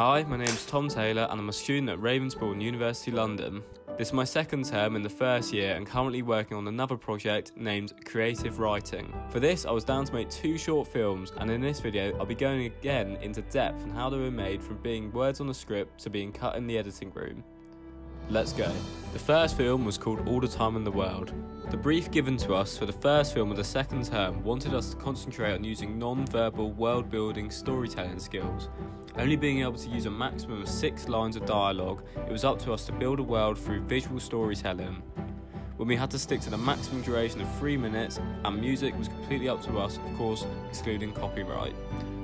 Hi, my name's Tom Taylor and I'm a student at Ravensbourne, University London. This is my second term in the first year and currently working on another project named Creative Writing. For this, I was down to make 2 short films, and in this video I'll be going again into depth on how they were made from being words on a script to being cut in the editing room. Let's go. The first film was called All the Time in the World. The brief given to us for the first film of the second term wanted us to concentrate on using non-verbal world-building storytelling skills. Only being able to use a maximum of 6 lines of dialogue, it was up to us to build a world through visual storytelling. When we had to stick to the maximum duration of 3 minutes, and music was completely up to us, of course, excluding copyright.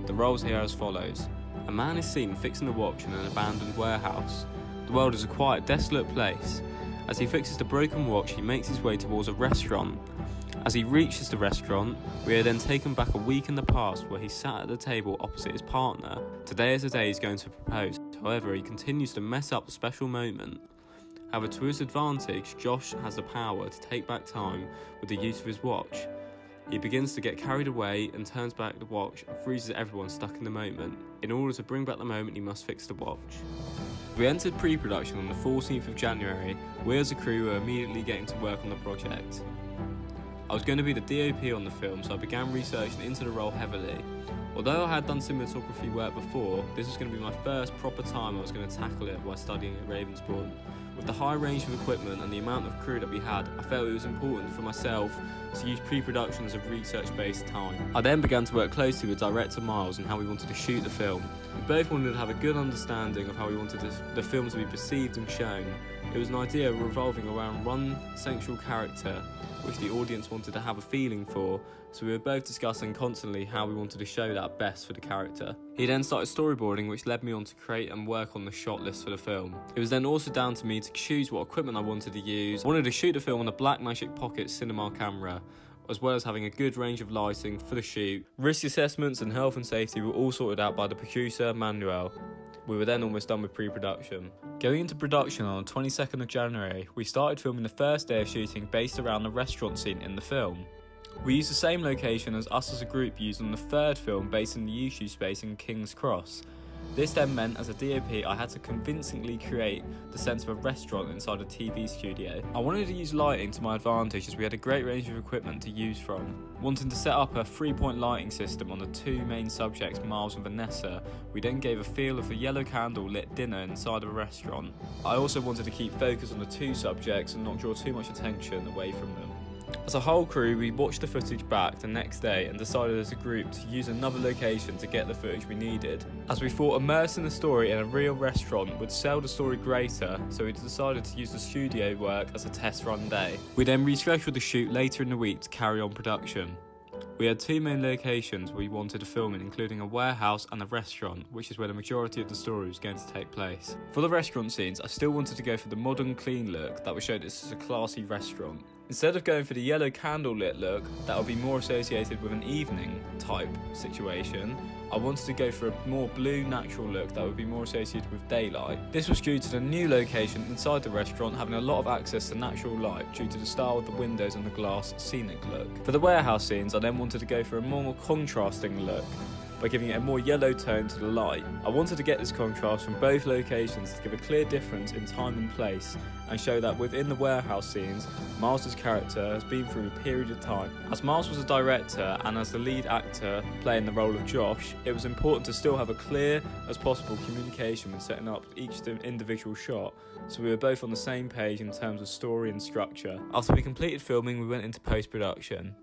The roles here are as follows. A man is seen fixing a watch in an abandoned warehouse. The world is a quiet, desolate place. As he fixes the broken watch, he makes his way towards a restaurant. As he reaches the restaurant, we are then taken back a week in the past where he sat at the table opposite his partner. Today is the day he's going to propose, however he continues to mess up the special moment. However, to his advantage, Josh has the power to take back time with the use of his watch. He begins to get carried away and turns back the watch and freezes everyone stuck in the moment. In order to bring back the moment, he must fix the watch. We entered pre-production on the 14th of January. We as a crew were immediately getting to work on the project. I was going to be the DOP on the film, so I began researching into the role heavily. Although I had done cinematography work before, this was going to be my first proper time I was going to tackle it while studying at Ravensbourne. With the high range of equipment and the amount of crew that we had, I felt it was important for myself to use pre-production as a research-based time. I then began to work closely with director Miles on how we wanted to shoot the film. We both wanted to have a good understanding of how we wanted the film to be perceived and shown. It was an idea revolving around one central character, which the audience wanted to have a feeling for, so we were both discussing constantly how we wanted to show that best for the character. He then started storyboarding, which led me on to create and work on the shot list for the film. It was then also down to me to choose what equipment I wanted to use. I wanted to shoot the film on a Blackmagic Pocket cinema camera, as well as having a good range of lighting for the shoot. Risk assessments and health and safety were all sorted out by the producer, Manuel. We were then almost done with pre-production. Going into production on the 22nd of January, we started filming the first day of shooting based around the restaurant scene in the film. We used the same location as us as a group used on the third film based in the Yushu space in King's Cross. This then meant as a DOP I had to convincingly create the sense of a restaurant inside a TV studio. I wanted to use lighting to my advantage as we had a great range of equipment to use from. Wanting to set up a 3-point lighting system on the 2 main subjects, Miles and Vanessa, we then gave a feel of a yellow candle lit dinner inside of a restaurant. I also wanted to keep focus on the 2 subjects and not draw too much attention away from them. As a whole crew, we watched the footage back the next day and decided as a group to use another location to get the footage we needed. As we thought immersing the story in a real restaurant would sell the story greater, so we decided to use the studio work as a test run day. We then rescheduled the shoot later in the week to carry on production. We had 2 main locations we wanted to film in, including a warehouse and a restaurant, which is where the majority of the story was going to take place. For the restaurant scenes, I still wanted to go for the modern, clean look that would show this as a classy restaurant. Instead of going for the yellow candle-lit look that would be more associated with an evening type situation, I wanted to go for a more blue, natural look that would be more associated with daylight. This was due to the new location inside the restaurant having a lot of access to natural light due to the style of the windows and the glass scenic look. For the warehouse scenes, I then wanted to go for a more contrasting look by giving it a more yellow tone to the light. I wanted to get this contrast from both locations to give a clear difference in time and place and show that within the warehouse scenes, Miles' character has been through a period of time. As Miles was a director and as the lead actor playing the role of Josh, it was important to still have a clear as possible communication when setting up each individual shot, so we were both on the same page in terms of story and structure. After we completed filming, we went into post-production.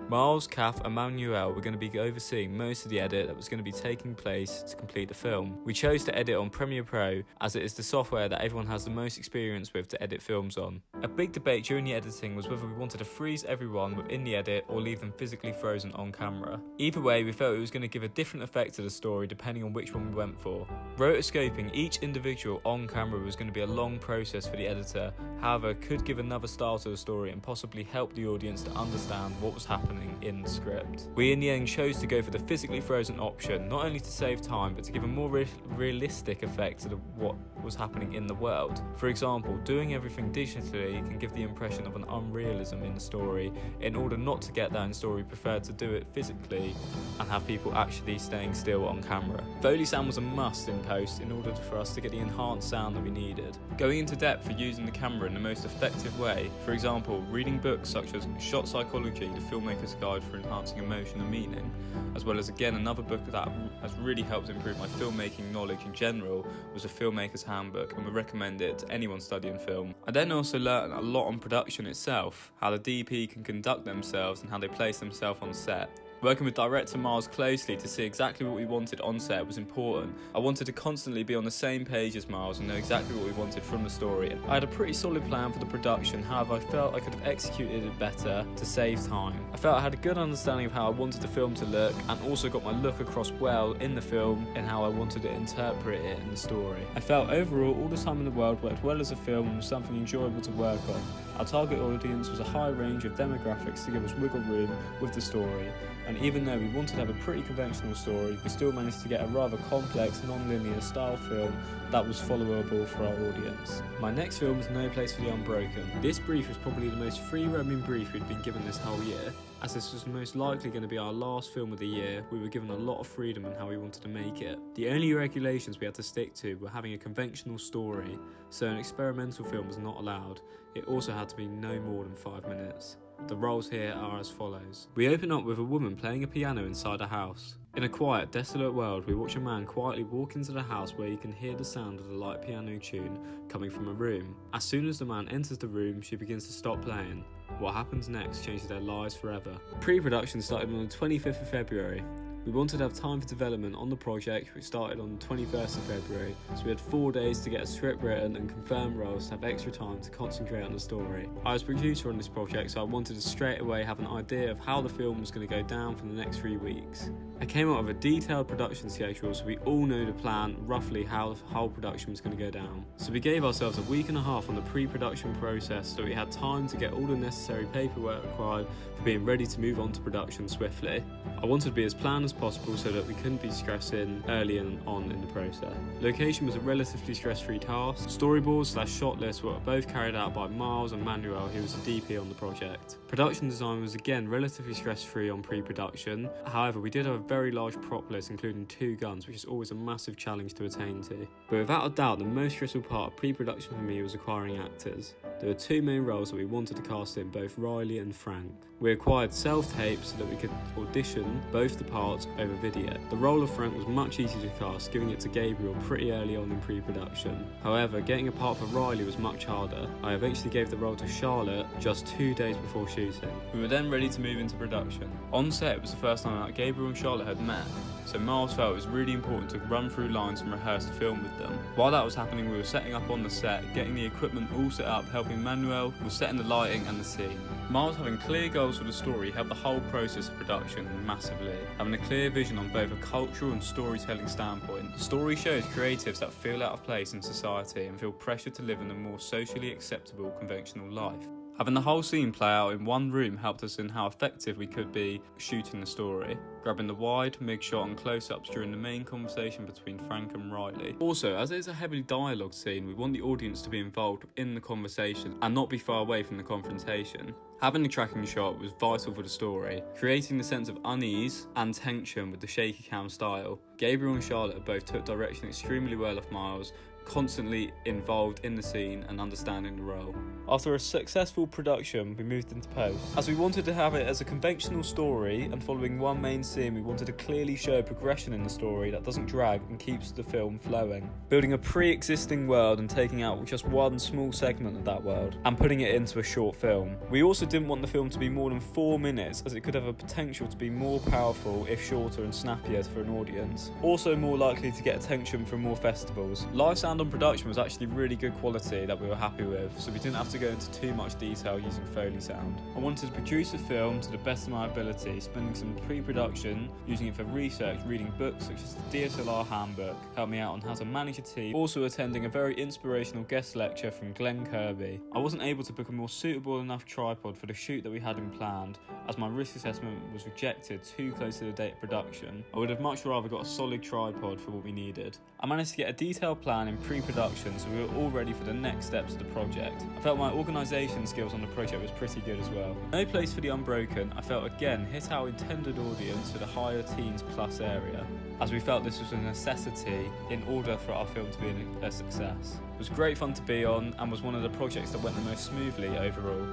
Miles, Kath and Manuel were going to be overseeing most of the edit that was going to be taking place to complete the film. We chose to edit on Premiere Pro as it is the software that everyone has the most experience with to edit films on. A big debate during the editing was whether we wanted to freeze everyone within the edit or leave them physically frozen on camera. Either way, we felt it was going to give a different effect to the story depending on which one we went for. Rotoscoping each individual on camera was going to be a long process for the editor, however it could give another style to the story and possibly help the audience to understand what was happening happening in the script. We in the end chose to go for the physically frozen option, not only to save time, but to give a more realistic effect to what was happening in the world. For example, doing everything digitally can give the impression of an unrealism in the story. In order not to get that in story, we preferred to do it physically and have people actually staying still on camera. Foley sound was a must in post in order for us to get the enhanced sound that we needed. Going into depth for using the camera in the most effective way, for example, reading books such as Shot Psychology, the filmmaker's guide for enhancing emotion and meaning, as well as again another book that has really helped improve my filmmaking knowledge in general was a filmmaker's handbook, and would recommend it to anyone studying film. I then also learned a lot on production itself, how the DP can conduct themselves and how they place themselves on set. Working with director Miles closely to see exactly what we wanted on set was important. I wanted to constantly be on the same page as Miles and know exactly what we wanted from the story. I had a pretty solid plan for the production, however I felt I could have executed it better to save time. I felt I had a good understanding of how I wanted the film to look, and also got my look across well in the film and how I wanted to interpret it in the story. I felt overall all the time in the world worked well as a film and was something enjoyable to work on. Our target audience was a high range of demographics to give us wiggle room with the story, and even though we wanted to have a pretty conventional story, we still managed to get a rather complex, non-linear style film that was followable for our audience. My next film was No Place for the Unbroken. This brief was probably the most free-roaming brief we'd been given this whole year. As this was most likely going to be our last film of the year, we were given a lot of freedom in how we wanted to make it. The only regulations we had to stick to were having a conventional story, so an experimental film was not allowed. It also had to be no more than 5 minutes. The roles here are as follows. We open up with a woman playing a piano inside a house. In a quiet, desolate world, we watch a man quietly walk into the house where you can hear the sound of the light piano tune coming from a room. As soon as the man enters the room, she begins to stop playing. What happens next changes their lives forever. Pre-production started on the 25th of February. We wanted to have time for development on the project, which started on the 21st of February, so we had 4 days to get a script written and confirm roles to have extra time to concentrate on the story. I was producer on this project, so I wanted to straight away have an idea of how the film was going to go down for the next 3 weeks. I came up with a detailed production schedule so we all know the plan, roughly how the whole production was going to go down. So we gave ourselves a week and a half on the pre-production process so we had time to get all the necessary paperwork required for being ready to move on to production swiftly. I wanted to be as planned as possible so that we couldn't be stressing early on in the process. Location was a relatively stress-free task. Storyboards/shot lists were both carried out by Miles and Manuel, who was the DP on the project. Production design was again relatively stress-free on pre-production. However, we did have a very large prop list including 2 guns, which is always a massive challenge to attain to. But without a doubt, the most stressful part of pre-production for me was acquiring actors. There were 2 main roles that we wanted to cast in, both Riley and Frank. We acquired self-tapes so that we could audition both the parts over video. The role of Frank was much easier to cast, giving it to Gabriel pretty early on in pre-production. However, getting a part for Riley was much harder. I eventually gave the role to Charlotte just 2 days before shooting. We were then ready to move into production. On set, it was the first time that Gabriel and Charlotte had met, so Miles felt it was really important to run through lines and rehearse the film with them. While that was happening, we were setting up on the set, getting the equipment all set up, helping Manuel with setting the lighting and the scene. Miles having clear goals for the story helped the whole process of production massively, having a clear vision on both a cultural and storytelling standpoint. The story shows creatives that feel out of place in society and feel pressured to live in a more socially acceptable conventional life. Having the whole scene play out in one room helped us in how effective we could be shooting the story, grabbing the wide, mid-shot and close-ups during the main conversation between Frank and Riley. Also, as it is a heavily dialogue scene, we want the audience to be involved in the conversation and not be far away from the confrontation. Having a tracking shot was vital for the story, creating the sense of unease and tension with the shaky cam style. Gabriel and Charlotte both took direction extremely well off Miles, constantly involved in the scene and understanding the role. After a successful production, we moved into post. As we wanted to have it as a conventional story and following one main scene, we wanted to clearly show progression in the story that doesn't drag and keeps the film flowing. Building a pre-existing world and taking out just one small segment of that world and putting it into a short film. We also didn't want the film to be more than 4 minutes, as it could have a potential to be more powerful if shorter and snappier for an audience. Also more likely to get attention from more festivals. Live sound on production was actually really good quality that we were happy with, so we didn't have to go into too much detail using Foley sound. I wanted to produce the film to the best of my ability, spending some pre-production, using it for research, reading books such as the DSLR handbook, helped me out on how to manage a team, also attending a very inspirational guest lecture from Glenn Kirby. I wasn't able to book a more suitable enough tripod for the shoot that we had in planned, as my risk assessment was rejected too close to the date of production. I would have much rather got a solid tripod for what we needed. I managed to get a detailed plan in pre-production, so we were all ready for the next steps of the project. I felt my organisation skills on the project was pretty good as well. No place for the Unbroken, I felt again hit our intended audience for the higher teens plus area, as we felt this was a necessity in order for our film to be a success. It was great fun to be on and was one of the projects that went the most smoothly overall.